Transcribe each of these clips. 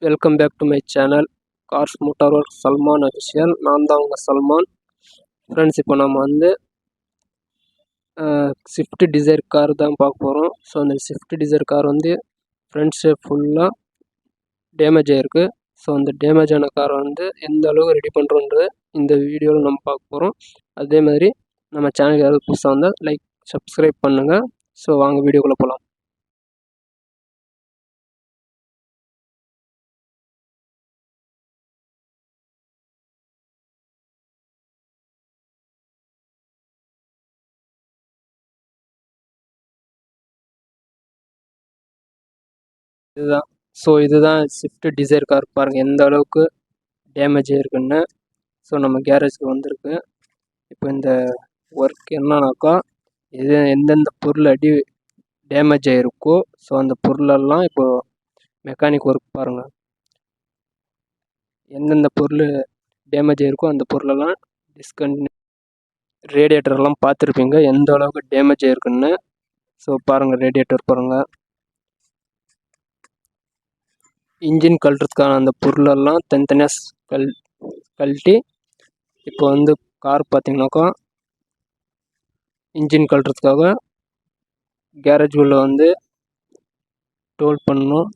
Welcome back to my channel cars motor work Salman official. நான் தான் உங்கள் சல்மான். ஃப்ரெண்ட்ஸ், இப்போ நம்ம வந்து ஸ்விஃப்ட் டிசைர் கார் தான் பார்க்க போகிறோம். ஸோ அந்த ஸ்விஃப்ட் டிசைர் கார் வந்து ஃப்ரண்ட் ஷேப் ஃபுல்லாக டேமேஜ் ஆகிருக்கு. ஸோ அந்த டேமேஜ் ஆன காரை வந்து எந்த அளவுக்கு ரெடி பண்ணுறோன்றது இந்த வீடியோவில் நம்ம பார்க்க போகிறோம். அதே மாதிரி நம்ம சேனல் யாராவது புதுசாக வந்தால் லைக் சப்ஸ்கிரைப் பண்ணுங்கள். ஸோ வாங்க வீடியோக்குள்ளே போகலாம். இதுதான் ஸ்விஃப்ட் டிசைர் கார். பாருங்கள் எந்த அளவுக்கு டேமேஜ் ஆகிருக்குன்னு. ஸோ நம்ம கேரேஜுக்கு வந்திருக்கு. இப்போ இந்த ஒர்க் என்னன்னாக்கா, எந்தெந்த பொருள் டேமேஜ் ஆகிருக்கோ ஸோ அந்த பொருளெல்லாம் இப்போது மெக்கானிக் ஒர்க் பாருங்கள். எந்தெந்த பொருள் டேமேஜ் ஆகிருக்கோ அந்த பொருளெல்லாம் ரேடியேட்டர்லாம் பார்த்துருப்பீங்க எந்த அளவுக்கு டேமேஜ் ஆகிருக்குன்னு. ஸோ பாருங்கள், ரேடியேட்டர் பாருங்கள். இன்ஜின் கழட்டுறதுக்கான அந்த பொருளெல்லாம் தனித்தனியாக கழட்டி இப்போ வந்து கார் பார்த்திங்கனாக்கா இன்ஜின் கழட்டுறதுக்காக கேரேஜ் உள்ள வந்து டோல் பண்ணணும்.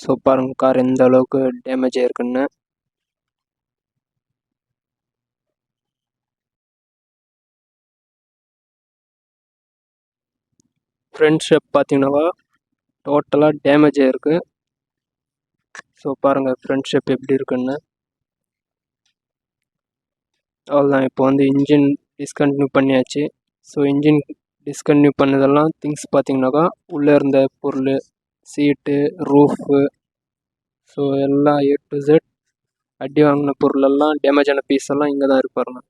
ஸோ பாருங்கள் கார் எந்த அளவுக்கு டேமேஜ் ஆகிருக்குன்னு. ஃப்ரண்ட் ஷேப் பார்த்தீங்கன்னாக்கா டோட்டலாக டேமேஜ் ஆகிருக்கு. ஸோ பாருங்கள் ஃப்ரண்ட் ஷேப் எப்படி இருக்குன்னு. அவ்வளோதான், இப்போ வந்து இன்ஜின் டிஸ்கண்டினியூ பண்ணியாச்சு. ஸோ இன்ஜின் டிஸ்கண்டினியூ பண்ணதெல்லாம் திங்ஸ் பார்த்தீங்கன்னாக்கா உள்ளே இருந்த பொருள், சீட்டு, ரூஃபு, ஸோ எல்லாம் A to Z அடி வாங்கின பொருளெல்லாம் டேமேஜ் ஆன பீஸ் எல்லாம் இங்கே தான் இருக்கு பாருங்கள்.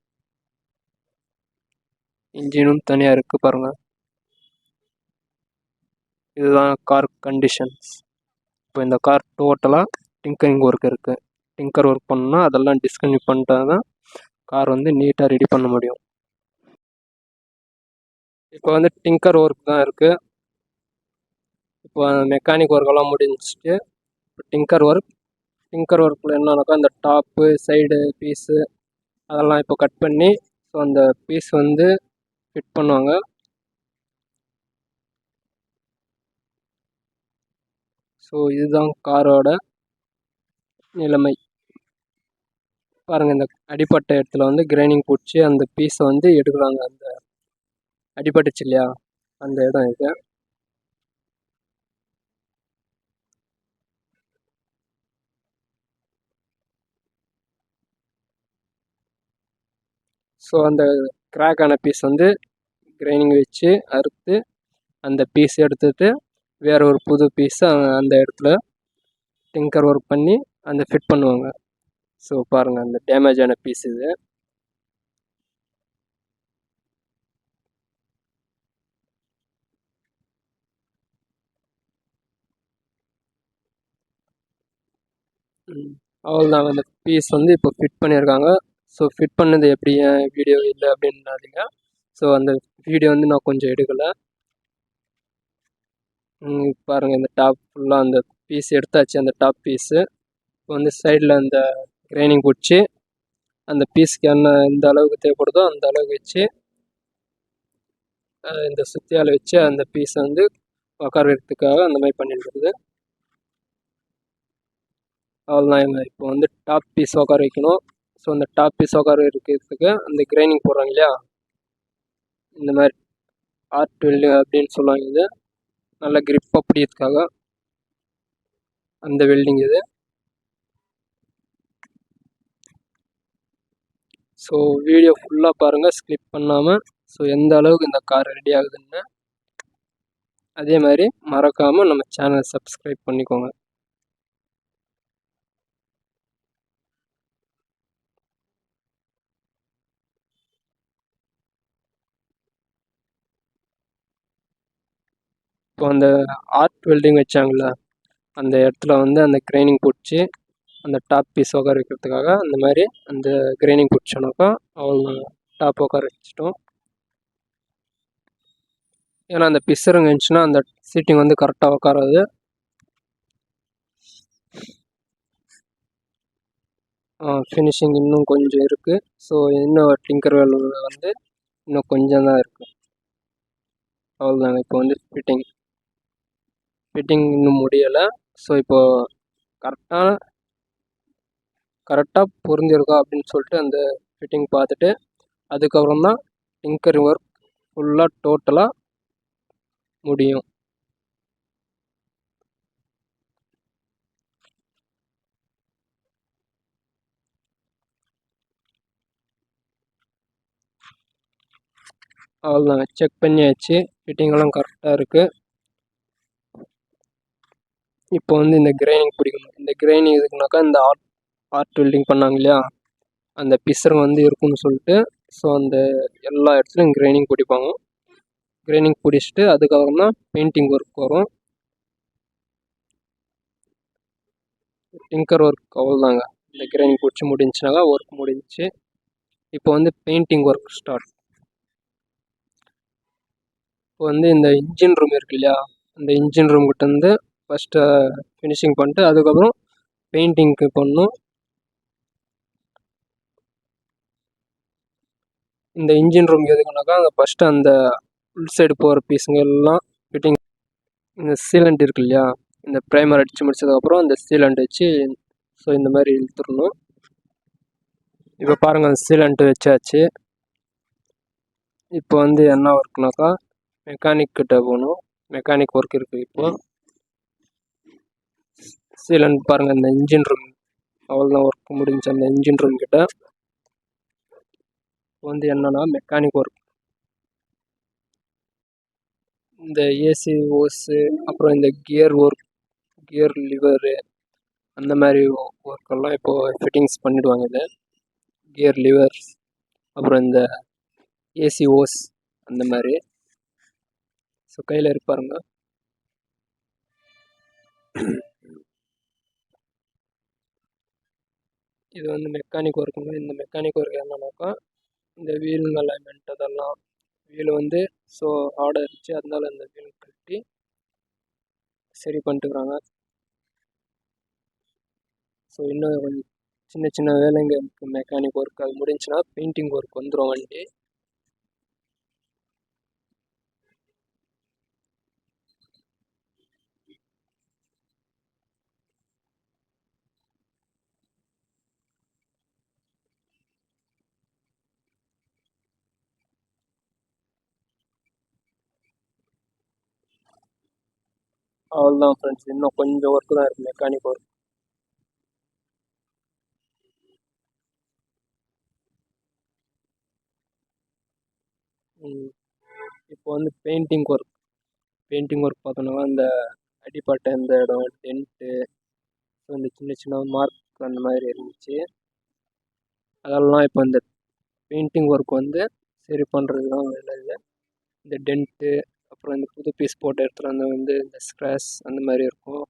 இன்ஜினும் தனியாக இருக்குது பாருங்கள். இதுதான் கார் கண்டிஷன்ஸ். இப்போ இந்த கார் டோட்டலாக டிங்கரிங் ஒர்க் இருக்குது. டிங்கர் ஒர்க் பண்ணணும்னா அதெல்லாம் டிஸ்கண்டினியூ பண்ணிட்டா தான் கார் வந்து நீட்டாக ரெடி பண்ண முடியும். இப்போ வந்து டிங்கர் ஒர்க் தான் இருக்குது. இப்போ மெக்கானிக் ஒர்க்கெல்லாம் முடிஞ்சிட்டு இப்போ டிங்கர் ஒர்க்கில் என்னன்னாக்கா இந்த டாப்பு சைடு பீஸு அதெல்லாம் இப்போ கட் பண்ணி ஸோ அந்த பீஸ் வந்து ஃபிட் பண்ணுவாங்க. ஸோ இதுதான் காரோட நிலைமை. பாருங்கள், இந்த அடிப்பட்ட இடத்துல வந்து கிரைண்டிங் பிடிச்சி அந்த பீஸை வந்து எடுக்கிறாங்க. அந்த அடிபட்டுச்சு இல்லையா, அந்த இடம் இது. ஸோ அந்த கிராக்கான பீஸ் வந்து கிரைண்டிங் வச்சு அறுத்து அந்த பீஸ் எடுத்துகிட்டு வேறு ஒரு புது பீஸை அந்த இடத்துல டிங்கர் ஒர்க் பண்ணி அந்த ஃபிட் பண்ணுவாங்க. ஸோ பாருங்கள், அந்த டேமேஜான பீஸ் இது. அவ்வளோதான், அந்த பீஸ் வந்து இப்போ ஃபிட் பண்ணியிருக்காங்க. ஸோ ஃபிட் பண்ணது எப்படி வீடியோ இல்லை அப்படின்னாதீங்க. ஸோ அந்த வீடியோ வந்து நான் கொஞ்சம் எடுக்கலை. பாருங்கள், இந்த டாப் ஃபுல்லாக அந்த பீஸ் எடுத்தாச்சு. அந்த டாப் பீஸு இப்போ வந்து சைடில் அந்த கிரைண்டிங் பிடிச்சி அந்த பீஸுக்கு எந்த அளவுக்கு தேவைப்படுதோ அந்த அளவுக்கு வச்சு இந்த சுத்தியால் வச்சு அந்த பீஸை வந்து உட்கார வைக்கிறதுக்காக அந்த மாதிரி பண்ணிட்டுருக்குது. அவ்வளோதான், இப்போ வந்து டாப் பீஸ் உட்கார வைக்கணும். ஸோ அந்த டாப் பீஸ் உட்கார வைக்கிறதுக்கு அந்த கிரைண்டிங் போடுறாங்க இல்லையா, இந்த மாதிரி ஆர்ட் வெல்டிங் அப்படின்னு சொல்லுவாங்க. இது நல்ல கிரிப் அப்படிங்கிறதுக்காக அந்த வெல்டிங் இது. ஸோ வீடியோ ஃபுல்லாக பாருங்கள், ஸ்கிப் பண்ணாமல். ஸோ எந்த அளவுக்கு இந்த கார் ரெடி ஆகுதுன்னு. அதே மாதிரி மறக்காமல் நம்ம சேனலை சப்ஸ்கிரைப் பண்ணிக்கோங்க. இப்போ அந்த ஆர்ட் வெல்டிங் வச்சாங்கள அந்த இடத்துல வந்து அந்த கிரைண்டிங் பிடிச்சி அந்த டாப் பீஸ் உட்கார வைக்கிறதுக்காக அந்த மாதிரி அந்த கிரைண்டிங் பிடிச்சோன்னாக்கா அவங்க டாப் உட்கார வச்சிட்டோம். ஏன்னா அந்த பிசருங்க இருந்துச்சுன்னா அந்த சீட்டிங் வந்து கரெக்டாக உட்காராது. ஃபினிஷிங் இன்னும் கொஞ்சம் இருக்குது. ஸோ இன்னும் டிங்கர் வேலை வந்து இன்னும் கொஞ்சம் தான் இருக்குது. அவ்வளோதாங்க. இப்போ வந்து ஃபிட்டிங் இன்னும் முடியலை. ஸோ இப்போது கரெக்டாக பொருந்திருக்கா அப்படின்னு சொல்லிட்டு அந்த ஃபிட்டிங் பார்த்துட்டு அதுக்கப்புறம் தான் டிங்கர் ஒர்க் ஃபுல்லாக டோட்டலாக முடியும். அவ்வளோதாங்க. செக் பண்ணியாச்சு. ஃபிட்டிங்கெல்லாம் கரெக்டாக இருக்குது. இப்போ வந்து இந்த கிரைனிங் பிடிக்கணும். இந்த கிரைனிங் எதுக்குனாக்கா இந்த ஆர்ட் வெல்டிங் பண்ணாங்க இல்லையா, அந்த பிசர் வந்து இருக்குன்னு சொல்லிட்டு ஸோ அந்த எல்லா இடத்துலையும் கிரைனிங் பிடிப்பாங்க. கிரைனிங் பிடிச்சிட்டு அதுக்கப்புறம் தான் பெயிண்டிங் ஒர்க் வரும். டிங்கர் ஒர்க் அவ்வளோதாங்க. இந்த கிரைனிங் பிடிச்சி முடிஞ்சுனாக்கா ஒர்க் முடிஞ்சிச்சு. இப்போ வந்து பெயிண்டிங் ஒர்க் ஸ்டார்ட். இப்போ வந்து இந்த இன்ஜின் ரூம் இருக்கு இல்லையா, அந்த இன்ஜின் ரூம் கிட்ட வந்து ஃபஸ்ட்டு ஃபினிஷிங் பண்ணிட்டு அதுக்கப்புறம் பெயிண்டிங்க்கு பண்ணணும். இந்த இன்ஜின் ரூம் எதுக்குனாக்கா அந்த ஃபஸ்ட்டு அந்த உள் சைடு போகிற பீஸுங்க எல்லாம் ஃபிட்டிங். இந்த சீலண்ட் இருக்கு இல்லையா, இந்த ப்ரைமர் அடித்து முடிச்சதுக்கப்புறம் அந்த சீலண்ட் வச்சு ஸோ இந்த மாதிரி இழுத்துடணும். இப்போ பாருங்கள், அந்த சீலண்ட் வச்சாச்சு. இப்போ வந்து என்ன ஒர்க்னாக்கா மெக்கானிக் கிட்ட போகணும். மெக்கானிக் ஒர்க் இருக்குது. இப்போ சீலண்ட் பாருங்கள், இந்த இன்ஜின் ரூம் அவ்வளோதான் ஒர்க் முடிஞ்சு. அந்த இன்ஜின் ரூம் கிட்ட வந்து என்னன்னா மெக்கானிக் ஒர்க், இந்த ஏசி ஓஸு அப்புறம் இந்த கியர் ஒர்க், கியர் லிவரு அந்த மாதிரி ஒர்க்கெல்லாம் இப்போது ஃபிட்டிங்ஸ் பண்ணிவிடுவாங்க. இது கியர் லிவர்ஸ் அப்புறம் இந்த ஏசி ஓஸ் அந்த மாதிரி. ஸோ கையில் இருப்பாருங்க. இது வந்து மெக்கானிக் ஒர்க்குங்க. இந்த மெக்கானிக் ஒர்க் என்னன்னாக்கா இந்த வீல் அலைன்மெண்ட் அதெல்லாம் வீல் வந்து ஸோ ஹார்டாக இருந்துச்சு, அதனால அந்த வீல் கட்டி சரி பண்ணிட்டுருக்குறாங்க. ஸோ இன்னும் கொஞ்சம் சின்ன சின்ன வேலைங்க இருக்குது மெக்கானிக் ஒர்க். அது முடிஞ்சுன்னா பெயிண்டிங் ஒர்க் வந்துடும் வண்டி. அவ்வளோதான் ஃப்ரெண்ட்ஸ், இன்னும் கொஞ்சம் ஒர்க்கு தான் இருக்குது மெக்கானிக் ஒர்க். இப்போ வந்து பெயிண்டிங் ஒர்க் பார்த்தோன்னா இந்த அடிப்பட்ட இந்த இடம் டென்ட்டு ஸோ இந்த சின்ன சின்ன மார்க் அந்த மாதிரி இருந்துச்சு. அதெல்லாம் இப்போ இந்த பெயிண்டிங் ஒர்க் வந்து சரி பண்ணுறது தான் வேலை. இல்லை இந்த டென்ட்டு அப்புறம் இந்த புது பீஸ் போட்ட இடத்துல வந்து இந்த ஸ்க்ராச் அந்த மாதிரி இருக்கும்.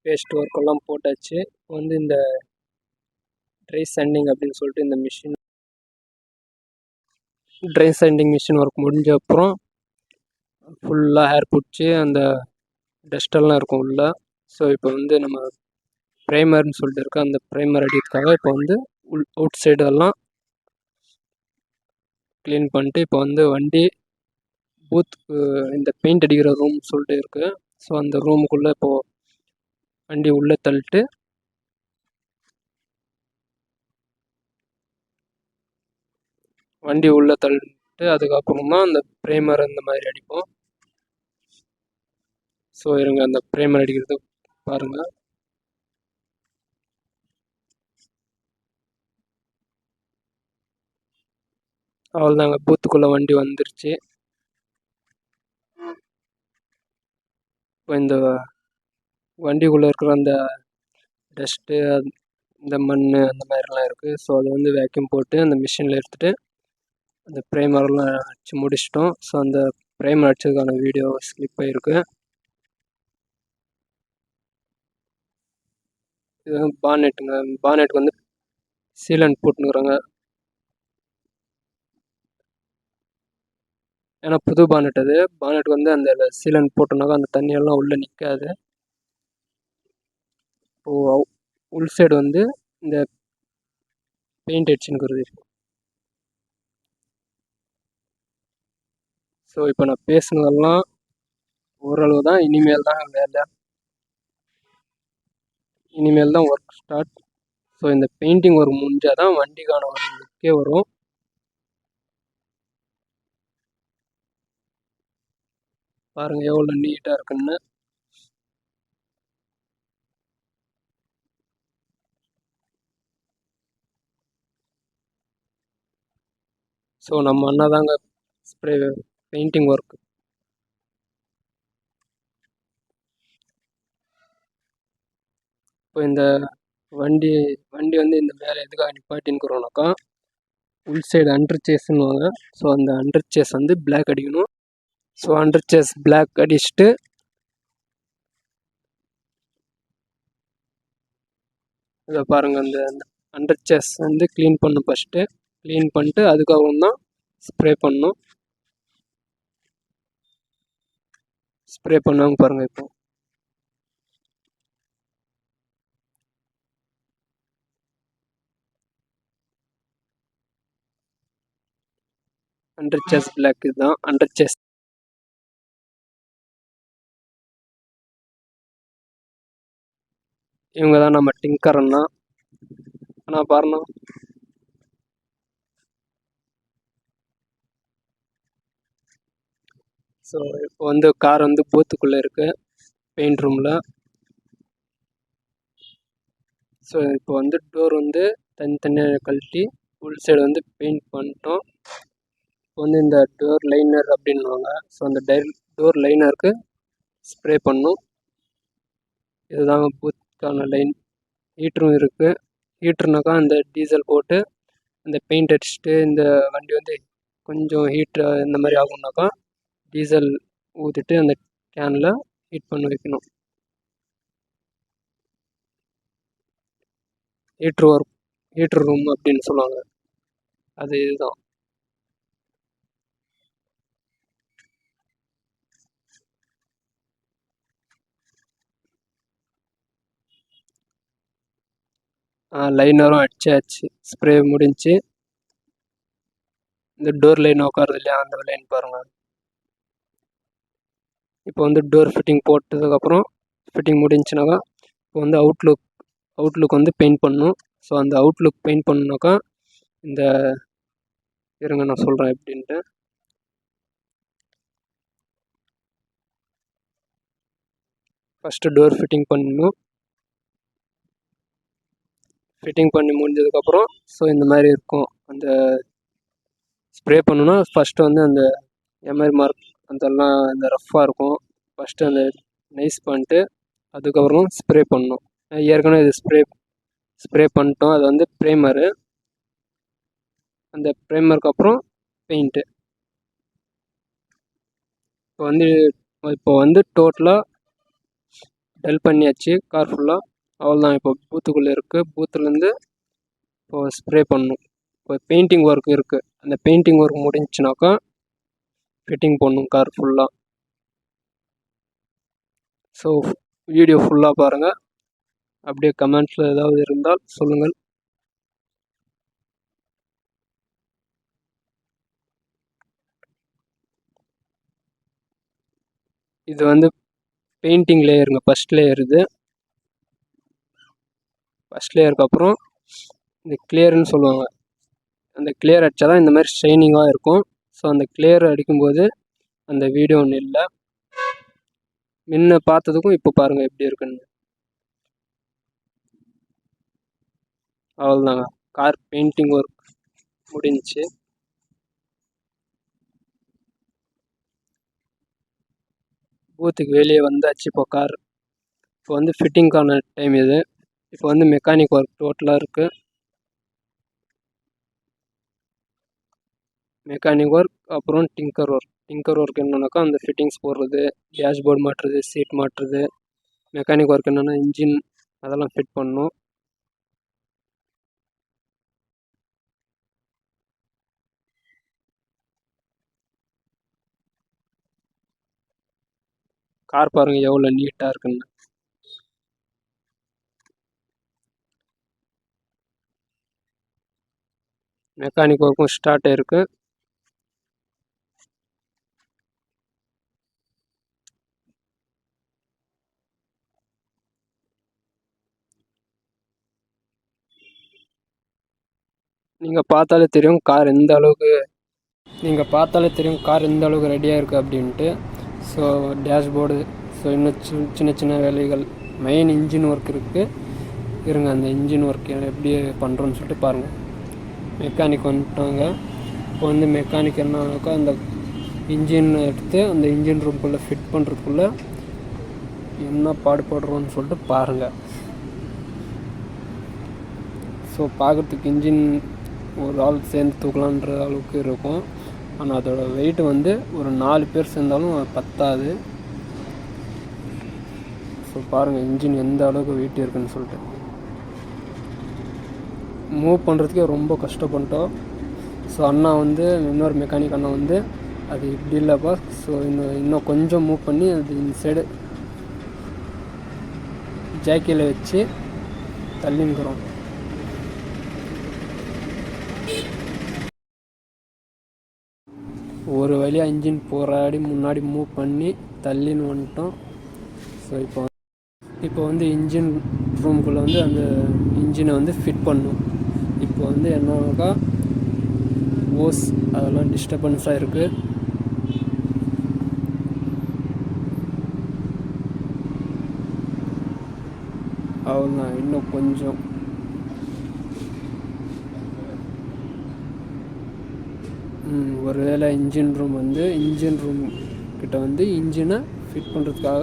பேஸ்ட் ஒர்க்கெல்லாம் போட்டாச்சு. இப்போ வந்து இந்த ட்ரை சாண்டிங் அப்படின்னு சொல்லிட்டு இந்த machine try sanding machine work முடிஞ்ச அப்புறம் ஃபுல்லாக ஹேர் பிடிச்சி அந்த டஸ்டெல்லாம் இருக்கும் உள்ள. ஸோ இப்போ வந்து நம்ம ப்ரைமர்னு சொல்லிட்டு இருக்க அந்த ப்ரைமர் அடிக்கிறதுக்காக இப்போ வந்து அவுட் சைடெல்லாம் க்ளீன் பண்ணிட்டு இப்போ வந்து வண்டி பூத்துக்கு இந்த பெயிண்ட் அடிக்கிற ரூம் சொல்லிட்டு இருக்குது. ஸோ அந்த ரூமுக்குள்ளே இப்போது வண்டி உள்ளே தள்ளிட்டு அதுக்கப்புறம் தான் அந்த ப்ரைமர் அந்த மாதிரி அடிப்போம். ஸோ இருங்க, அந்த ப்ரைமர் அடிக்கிறது பாருங்கள். அவ்வளோதாங்க, பூத்துக்குள்ளே வண்டி வந்துருச்சு. இப்போ இந்த வண்டிக்குள்ளே இருக்கிற அந்த டஸ்ட்டு இந்த மண் அந்த மாதிரிலாம் இருக்குது. ஸோ அதை வந்து வேக்யூம் போட்டு அந்த மிஷினில் எடுத்துகிட்டு அந்த ப்ரைமர்லாம் அடித்து முடிச்சிட்டோம். ஸோ அந்த ப்ரைமர் அடித்ததுக்கான வீடியோ ஸ்லிப் ஆகிருக்கு. இது வந்து பானெட்டுங்க. பானெட்டுக்கு வந்து சீலண்ட் போட்டுனுக்குறாங்க. ஏன்னா புது பானெட் அது. பானெட்டுக்கு வந்து அந்த சீலண்ட் போட்டோம்னாக்கா அந்த தண்ணியெல்லாம் உள்ளே நிற்காது. இப்போது உள் சைடு வந்து இந்த பெயிண்ட் அடிச்சுன்னுக்குறது. ஸோ இப்போ நான் பேசுனதெல்லாம் ஓரளவு தான். இனிமேல் தான் வேலை, இனிமேல் தான் ஒர்க் ஸ்டார்ட். ஸோ இந்த பெயிண்டிங் ஒர்க் முடிஞ்சால் தான் வண்டிக்கான ஒரு லுக்கே வரும். பாருங்கள் எவ்வளோ நீட்டாக இருக்குன்னு. ஸோ நம்ம அண்ணா தாங்க ஸ்ப்ரே பெயிண்டிங் ஒர்க். இப்போ இந்த வண்டி வண்டி வந்து இந்த மேலே எதுக்காக நிப்பாட்டின்னுக்குறோம்னாக்கா, உள் சைடு அண்டர் சேஸ்ன்னுவாங்க. ஸோ அந்த அண்டர் சேஸ் வந்து பிளாக் அடிக்கணும். ஸோ அண்டர் சேஸ் பிளாக் அடிச்சுட்டு இதை பாருங்கள், அந்த அண்டர் சேஸ் வந்து க்ளீன் பண்ணணும். ஃபஸ்ட்டு க்ளீன் பண்ணிட்டு அதுக்கப்புறம் தான் ஸ்ப்ரே பண்ணணும். ஸ்ப்ரே பண்ணுவாங்க பாருங்கள். இப்போ அண்டர் சேஸ் பிளாக் இதுதான் அண்டர் சேஸ். இவங்க தான் நம்ம டிங்கர் அண்ணா. ஆனால் பாருண்ணா, ஸோ இப்போ வந்து கார் வந்து பூத்துக்குள்ளே இருக்குது பெயிண்ட் ரூமில். ஸோ இப்போ வந்து டோர் வந்து தனித்தனியாக கழட்டி உள் சைடு வந்து பெயிண்ட் பண்ணிட்டோம். இப்போ வந்து இந்த டோர் லைனர் அப்படின்வாங்க. ஸோ அந்த டோர் லைனருக்கு ஸ்ப்ரே பண்ணணும். இதுதாங்க பூத்துக்கான லைன். ஹீட்டரும் இருக்குது. ஹீட்டர்னாக்கா அந்த டீசல் போட்டு அந்த பெயிண்ட் அடிச்சுட்டு இந்த வண்டி வந்து கொஞ்சம் ஹீட்டு இந்த மாதிரி ஆகும்னாக்கா டீசல் ஊற்றிட்டு அந்த கேனில் ஹீட் பண்ணி வைக்கணும். ஹீட்ரு ரூம் அப்படின்னு சொல்லுவாங்க. அது இதுதான். லைனரும் அடிச்சாச்சு, ஸ்ப்ரே முடிஞ்சு. இந்த டோர் லைன் உட்காருது இல்லையா, அந்த லைன் பாருங்கள். இப்போ வந்து டோர் ஃபிட்டிங் போட்டதுக்கப்புறம் ஃபிட்டிங் முடிஞ்சுனாக்கா இப்போ வந்து அவுட்லுக் வந்து பெயிண்ட் பண்ணணும். ஸோ அந்த அவுட்லுக் பெயிண்ட் பண்ணணுனாக்கா இந்த இருங்க நான் சொல்கிறேன் எப்படின்ட்டு. ஃபஸ்ட்டு டோர் ஃபிட்டிங் பண்ணணும். ஃபிட்டிங் பண்ணி முடிஞ்சதுக்கப்புறம் ஸோ இந்த மாதிரி இருக்கும். அந்த ஸ்ப்ரே பண்ணணுன்னா ஃபஸ்ட்டு வந்து அந்த எம்ஐ மார்க் அதெல்லாம் அந்த ரஃப்பாக இருக்கும். ஃபஸ்ட்டு அந்த நைஸ் பண்ணிட்டு அதுக்கப்புறம் ஸ்ப்ரே பண்ணணும். ஏற்கனவே இது ஸ்ப்ரே பண்ணிட்டோம். அது வந்து ப்ரைமரு. அந்த ப்ரைமருக்கு அப்புறம் பெயிண்ட்டு. இப்போ வந்து டோட்டலாக டல் பண்ணியாச்சு கார் ஃபுல்லாக. அவ்வளோதான். இப்போ பூத்துக்குள்ளே இருக்குது. பூத்துலேருந்து இப்போது ஸ்ப்ரே பண்ணணும். இப்போ பெயிண்டிங் ஒர்க் இருக்குது. அந்த பெயிண்டிங் ஒர்க் முடிஞ்சுனாக்கா ஃபிட்டிங் பண்ணணும் கார் ஃபுல்லாக. ஸோ வீடியோ ஃபுல்லாக பாருங்கள். அப்படியே கமெண்ட்ஸில் ஏதாவது இருந்தால் சொல்லுங்கள். இது வந்து பெயிண்டிங் லேயருங்க, ஃபஸ்ட் லேயர். இது ஃபஸ்ட் லேயருக்கு அப்புறம் இந்த கிளியர்னு சொல்லுவாங்க. அந்த கிளியர் அடித்தா தான் இந்த மாதிரி ஷைனிங்காக இருக்கும். ஸோ அந்த கிளியர் அடிக்கும்போது அந்த வீடியோ ஒன்று இல்லை. முன்ன பார்த்ததுக்கும் இப்போ பாருங்கள் எப்படி இருக்குன்னு. அவ்வளோதாங்க, கார் பெயிண்டிங் ஒர்க் முடிஞ்சிச்சு. பூத்துக்கு வெளியே வந்தாச்சு. இப்போ கார் இப்போ வந்து ஃபிட்டிங்க்கான டைம் இது. இப்போ வந்து மெக்கானிக் ஒர்க் டோட்டலாக இருக்குது. மெக்கானிக் ஒர்க் அப்புறம் டிங்கர் ஒர்க் என்னன்னாக்கா அந்த ஃபிட்டிங்ஸ் போடுறது, டேஷ்போர்டு மாட்டுறது, சீட் மாட்டுறது. மெக்கானிக் ஒர்க் என்னென்னா இன்ஜின் அதெல்லாம் ஃபிட் பண்ணணும். கார் பாருங்கள் எவ்வளோ நீட்டாக இருக்குன்னு. மெக்கானிக் ஒர்க்கும் ஸ்டார்ட் ஆயிருக்கு. நீங்கள் பார்த்தாலே தெரியும் கார் எந்த அளவுக்கு ரெடியாக இருக்குது அப்படின்ட்டு. ஸோ டேஷ்போர்டு, ஸோ இன்னும் சின்ன சின்ன வேலைகள், மெயின் இன்ஜின் ஒர்க் இருக்குது. இருங்க அந்த இன்ஜின் ஒர்க் எப்படி பண்ணுறோன்னு சொல்லிட்டு பாருங்கள். மெக்கானிக் வந்துட்டாங்க. இப்போ வந்து மெக்கானிக் என்னன்னாக்கா அந்த இன்ஜின் எடுத்து அந்த இன்ஜின் ரூம்குள்ளே ஃபிட் பண்ணுறதுக்குள்ளே என்ன பாடுபடுறோன்னு சொல்லிட்டு பாருங்கள். ஸோ பார்க்குறதுக்கு இன்ஜின் ஒரு ஆள் சேர்ந்து தூக்கலான்ற அளவுக்கு இருக்கும். ஆனால் அதோட வெயிட் வந்து ஒரு 4 பேர் சேர்ந்தாலும் பத்தாது. ஸோ பாருங்கள் இன்ஜின் எந்த அளவுக்கு வெயிட் இருக்குதுன்னு சொல்லிட்டு. மூவ் பண்ணுறதுக்கே ரொம்ப கஷ்டப்பட்டோம். ஸோ அண்ணா வந்து இன்னொரு மெக்கானிக் அண்ணா வந்து அது இப்படி இல்லைப்பா, ஸோ இன்னும் கொஞ்சம் மூவ் பண்ணி அது இந்த சைடு ஜாக்கியில் வச்சு தள்ளின்னுக்குறோம். ஒரு வழியாக இன்ஜின் போராடி முன்னாடி மூவ் பண்ணி தள்ளின்னு வந்துட்டோம். ஸோ இப்போ வந்து இன்ஜின் ரூம்குள்ளே வந்து அந்த இன்ஜினை வந்து ஃபிட் பண்ணும். இப்போ வந்து என்னன்னாக்கா ஓஸ் அதெல்லாம் டிஸ்டர்பன்ஸாக இருக்குது. அவ்வளோதான், இன்னும் கொஞ்சம் ஒருவேளை இன்ஜின் ரூம் கிட்ட வந்து இன்ஜினை ஃபிட் பண்ணுறதுக்காக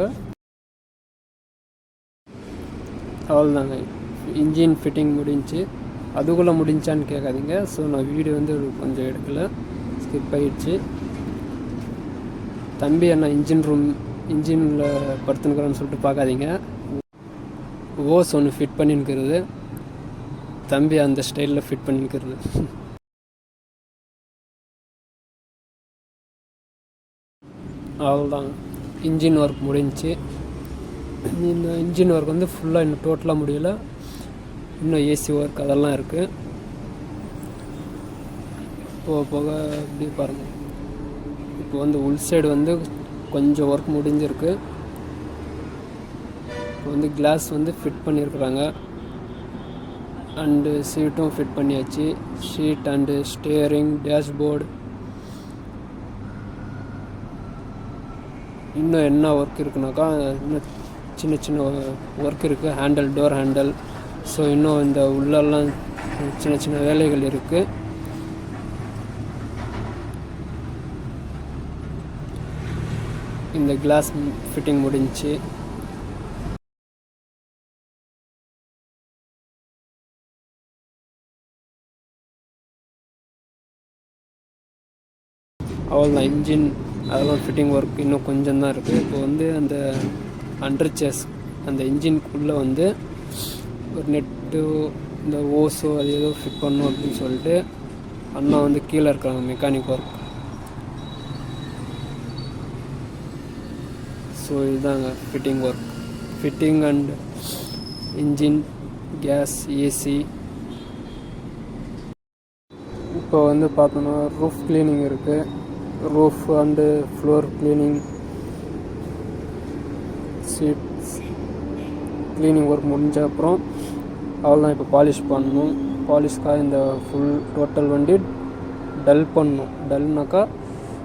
அவ்வளோதாங்க. இன்ஜின் ஃபிட்டிங் முடிஞ்சு. அதுக்குள்ளே முடிஞ்சான்னு கேட்காதீங்க. ஸோ நான் வீடியோ வந்து கொஞ்சம் எடுக்கலை, ஸ்கிப் ஆகிடுச்சு. தம்பி என்ன இன்ஜினில் படுத்துனுக்குறான்னு சொல்லிட்டு பார்க்காதீங்க. ஓஸ் ஒன்று ஃபிட் பண்ணின்னுக்கிறது, தம்பி அந்த ஸ்டைலில் ஃபிட் பண்ணின்னுக்கிறது. அவ்வளோதான், இன்ஜின் ஒர்க் முடிஞ்சு. இந்த இன்ஜின் ஒர்க் வந்து ஃபுல்லாக இன்னும் டோட்டலாக முடியலை. இன்னும் ஏசி ஒர்க் அதெல்லாம் இருக்குது. போக அப்படி பாருங்கள். இப்போ வந்து உள் சைடு வந்து கொஞ்சம் ஒர்க் முடிஞ்சிருக்கு. இப்போ வந்து கிளாஸ் வந்து ஃபிட் பண்ணியிருக்கிறாங்க. அண்டு சீட்டும் ஃபிட் பண்ணியாச்சு. Sheet and steering, dashboard. இன்னும் என்ன ஒர்க் இருக்குனாக்கா இன்னும் சின்ன சின்ன ஒர்க் இருக்குது. Handle, door handle. ஸோ இன்னும் இந்த உள்ளெல்லாம் சின்ன சின்ன வேலைகள் இருக்குது. இந்த கிளாஸ் ஃபிட்டிங் முடிஞ்சு. அவ்வளோதான், இன்ஜின் அதெல்லாம் ஃபிட்டிங் ஒர்க் இன்னும் கொஞ்சம் தான் இருக்குது. இப்போ வந்து அந்த அண்டர் சேஸ் அந்த இன்ஜின்குள்ளே வந்து ஒரு நெட்டு, இந்த ஓஸோ அது ஏதோ ஃபிட் பண்ணும் அப்படின்னு சொல்லிட்டு அண்ணா வந்து கீழே இருக்காங்க மெக்கானிக் ஒர்க். ஸோ இதுதாங்க fitting work. Fitting and engine, gas, AC. இப்போ வந்து பார்த்தோன்னா ரூஃப் கிளீனிங் இருக்குது. Roof and floor cleaning, seats cleaning work முடிஞ்ச அப்புறம் அவ்வளோதான். இப்போ பாலிஷ் பண்ணணும். பாலிஷ்க்காக இந்த ஃபுல் டோட்டல் வண்டி டல் பண்ணணும். டல்னாக்கா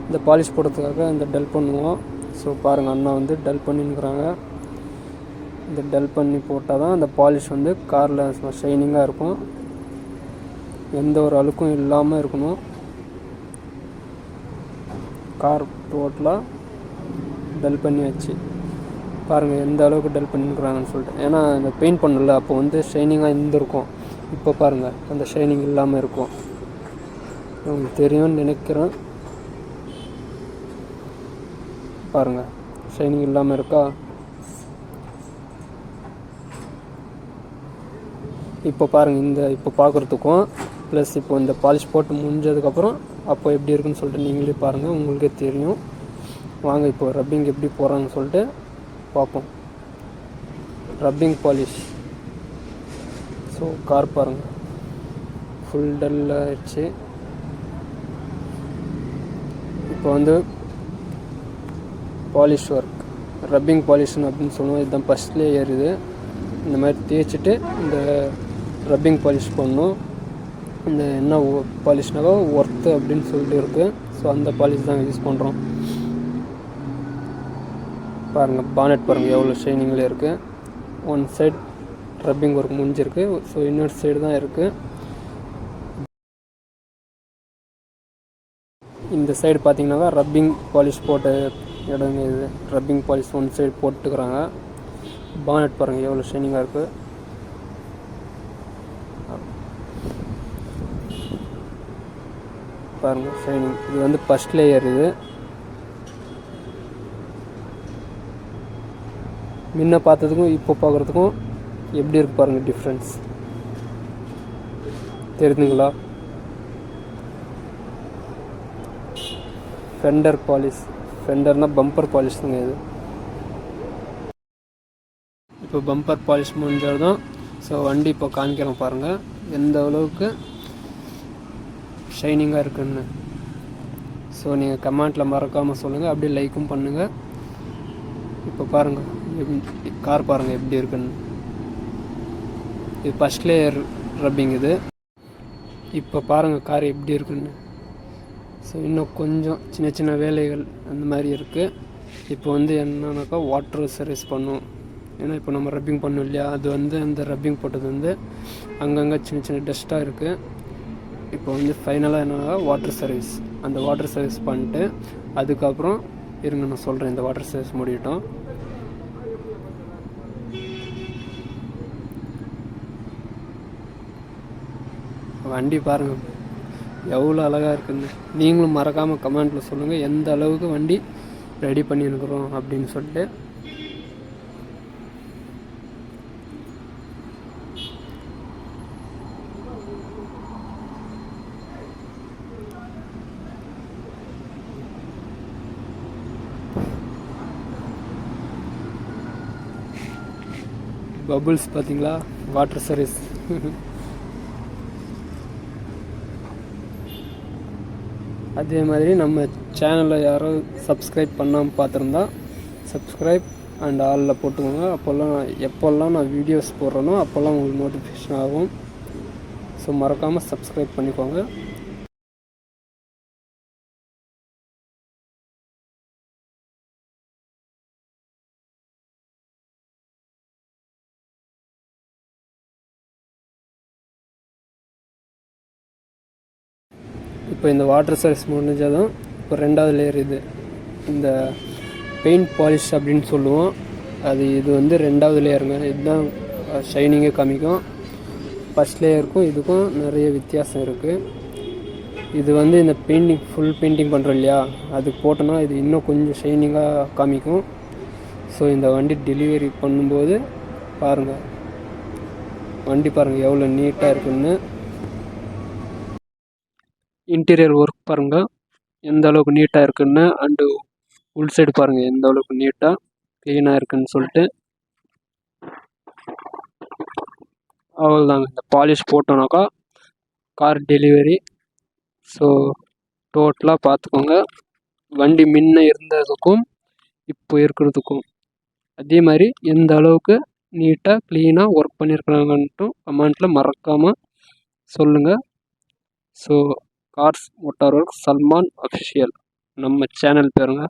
இந்த பாலிஷ் போடுறதுக்காக இந்த டல் பண்ணுவோம். ஸோ பாருங்கள் அண்ணா வந்து டல் பண்ணின்னுக்குறாங்க. இந்த டல் பண்ணி போட்டால் தான் அந்த பாலிஷ் வந்து காரில் ஷைனிங்காக இருக்கும், எந்த ஒரு அழுக்கும் இல்லாமல் இருக்கணும். கார் டோட்டலாக டல் பண்ணி வச்சு பாருங்கள் எந்த அளவுக்கு டல் பண்ணிக்கிறாங்கன்னு சொல்லிட்டு. ஏன்னா இந்த பெயிண்ட் பண்ணல அப்போ வந்து ஷைனிங்காக இருந்திருக்கும். இப்போ பாருங்கள் அந்த ஷைனிங் இல்லாமல் இருக்கும். உங்களுக்கு தெரியும்னு நினைக்கிறேன். பாருங்கள் ஷைனிங் இல்லாமல் இருக்கா. இப்போ பாருங்கள் இப்போ பார்க்குறதுக்கும் ப்ளஸ் இப்போ இந்த பாலிஷ் போட்டு முடிஞ்சதுக்கப்புறம் அப்போ எப்படி இருக்குன்னு சொல்லிட்டு நீங்களே பாருங்கள், உங்களுக்கே தெரியும். வாங்க இப்போ ரப்பிங் எப்படி போகிறாங்கன்னு சொல்லிட்டு பார்ப்போம். Rubbing polish. ஸோ கார் பாருங்கள் ஃபுல் டல் ஆயிடுச்சு. இப்போ வந்து பாலிஷ் ஒர்க், ரப்பிங் பாலிஷன் அப்படின்னு சொல்லுவோம். இதுதான் ஃபஸ்ட் லேயர். இது இந்த மாதிரி தேய்ச்சிட்டு இந்த ரப்பிங் பாலிஷ் பண்ணணும். இந்த என்ன பாலிஷ்னாக்கா ஒர்த்து அப்படின்னு சொல்லிட்டு இருக்குது. ஸோ அந்த பாலிஷ் தான் யூஸ் பண்ணுறோம். பாருங்கள், பானட் பாருங்கள் எவ்வளோ ஷைனிங்கில் இருக்குது. ஒன் சைட் ரப்பிங் ஒர்க் முடிஞ்சிருக்கு. ஸோ இன்னொரு சைடு தான் இருக்குது. இந்த சைடு பார்த்தீங்கன்னாக்கா ரப்பிங் பாலிஷ் போட்ட இடங்க. இது ரப்பிங் பாலிஷ் ஒன் சைடு போட்டுக்கிறாங்க. பானட் பாருங்கள் எவ்வளோ ஷைனிங்காக இருக்குது. பாருங்கள் ஷைனிங். இது வந்து ஃபஸ்ட் லேயர். இது முன்ன பார்த்ததுக்கும் இப்போ பார்க்குறதுக்கும் எப்படி இருக்கு பாருங்கள் டிஃப்ரென்ஸ் தெரியுதுங்களா? ஃபெண்டர் பாலிஷ், ஃபெண்டர்னால் பம்பர் பாலிஷ்ங்க. இது இப்போ பம்பர் பாலிஷ் முடிஞ்சதும் ஸோ வண்டி இப்போ காமிக்கிறோம் பாருங்கள் எந்த அளவுக்கு ஷைனிங்காக இருக்குன்னு. ஸோ நீங்கள் கமெண்ட்டில் மறக்காமல் சொல்லுங்கள், அப்படியே லைக்கும் பண்ணுங்கள். இப்போ பாருங்கள் கார் பாருங்கள் எப்படி இருக்குன்னு. இது ஃபஸ்ட் லேயர் ரப்பிங். இது இப்போ பாருங்கள் கார் எப்படி இருக்குன்னு. ஸோ இன்னும் கொஞ்சம் சின்ன சின்ன வேலைகள் அந்த மாதிரி இருக்குது. இப்போ வந்து என்னன்னாக்கா வாட்டர் சர்வீஸ் பண்ணும். ஏன்னா இப்போ நம்ம ரப்பிங் பண்ணோம் இல்லையா, அது வந்து அந்த ரப்பிங் போட்டது வந்து அங்கங்கே சின்ன சின்ன டஸ்ட்டாக இருக்குது. இப்போ வந்து ஃபைனலாக என்னன்னா வாட்டர் சர்வீஸ். அந்த வாட்டர் சர்வீஸ் பண்ணிட்டு அதுக்கப்புறம் இருங்க நான் சொல்கிறேன். இந்த வாட்டர் சர்வீஸ் முடியட்டும். வண்டி பாருங்கள் எவ்வளோ அழகாக இருக்குன்னு. நீங்களும் மறக்காமல் கமெண்ட்டில் சொல்லுங்கள் எந்த அளவுக்கு வண்டி ரெடி பண்ணியிருக்கிறோம் அப்படின்னு சொல்லிட்டு. பபுள்ஸ் பார்த்தீங்களா? Water service. அதே மாதிரி நம்ம சேனலை யாரும் சப்ஸ்கிரைப் பண்ணாமல் பார்த்துருந்தா சப்ஸ்கிரைப் அண்ட் ஆலில் போட்டுக்கோங்க. எப்போல்லாம் நான் வீடியோஸ் போடுறேனோ அப்போல்லாம் உங்களுக்கு நோட்டிஃபிகேஷன் ஆகும். ஸோ மறக்காமல் சப்ஸ்கிரைப் பண்ணிக்கோங்க. இப்போ இந்த வாட்டர் சர்வீஸ் முடிஞ்சதும் இப்போ ரெண்டாவது லேயர். இது இந்த பெயிண்ட் பாலிஷ் அப்படின்னு சொல்லுவோம். இது வந்து ரெண்டாவது லேயருங்க. இதுதான் ஷைனிங்கே காமிக்கும். ஃபஸ்ட் லேயருக்கும் இதுக்கும் நிறைய வித்தியாசம் இருக்குது. இது வந்து இந்த ஃபுல் பெயிண்டிங் பண்ணுறோம் இல்லையா, அதுக்கு போட்டோன்னா இது இன்னும் கொஞ்சம் ஷைனிங்காக காமிக்கும். ஸோ இந்த வண்டி டெலிவரி பண்ணும்போது பாருங்கள், வண்டி பாருங்கள் எவ்வளோ நீட்டாக இருக்குன்னு. இன்டீரியர் ஒர்க் பாருங்கள் எந்த அளவுக்கு நீட்டாக இருக்குன்னு. அண்டு உள் சைடு பாருங்கள் எந்த அளவுக்கு நீட்டாக க்ளீனாக இருக்குன்னு சொல்லிட்டு. அவ்வளோதாங்க, இந்த பாலிஷ் போட்டோன்னாக்கா கார் டெலிவரி. ஸோ டோட்டலாக பார்த்துக்கோங்க வண்டி முன்ன இருந்ததுக்கும் இப்போ இருக்கிறதுக்கும். அதே மாதிரி எந்த அளவுக்கு நீட்டாக க்ளீனாக ஒர்க் பண்ணியிருக்கிறாங்கன்ட்டு கமெண்ட்டில் மறக்காமல் சொல்லுங்கள். So cars motor work Salman official நம்ம சேனல் பேருங்க.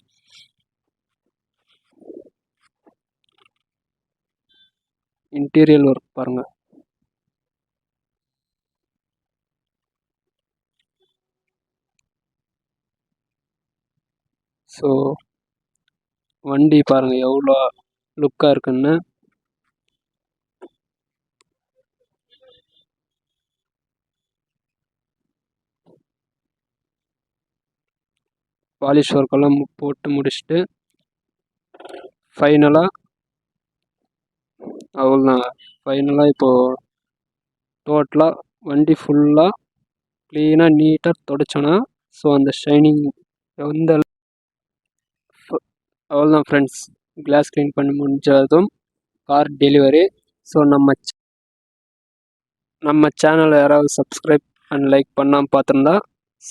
இன்டீரியர் ஒர்க் பாருங்கள். ஸோ வண்டி பாருங்கள் எவ்வளோ லுக்காக இருக்குன்னு. பாலிஷ் ஒர்க்கெல்லாம் போட்டு முடிச்சுட்டு ஃபைனலாக அவ்வளோதான். ஃபைனலாக இப்போது டோட்டலாக வண்டி ஃபுல்லாக க்ளீனாக நீட்டாக தொடச்சோன்னா ஸோ அந்த ஷைனிங் எந்த அவ்வளோதான் ஃப்ரெண்ட்ஸ். கிளாஸ் க்ளீன் பண்ணி முடிஞ்சதும் கார் டெலிவரி. ஸோ நம்ம சேனலை யாராவது சப்ஸ்கிரைப் அண்ட் லைக் பண்ணாமல் பார்த்துருந்தா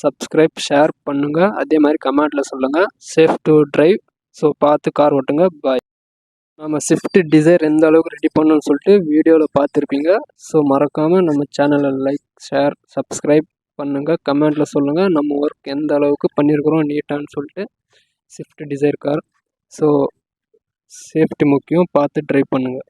சப்ஸ்கிரைப் ஷேர் பண்ணுங்கள். அதே மாதிரி கமெண்ட்டில் சொல்லுங்கள். Safe to drive. ஸோ பார்த்து கார் ஓட்டுங்க. பாய். நம்ம ஸ்விஃப்ட் டிசைர் எந்த அளவுக்கு ரெடி பண்ணணும்னு சொல்லிட்டு வீடியோவில் பார்த்துருப்பீங்க. ஸோ மறக்காமல் நம்ம சேனலை லைக் ஷேர் சப்ஸ்கிரைப் பண்ணுங்கள். கமெண்ட்டில் சொல்லுங்கள் நம்ம ஒர்க் எந்த அளவுக்கு பண்ணியிருக்கிறோம் நீட்டான்னு சொல்லிட்டு. Swift desire car. So safety முக்கியம், பார்த்து ட்ரைவ் பண்ணுங்கள்.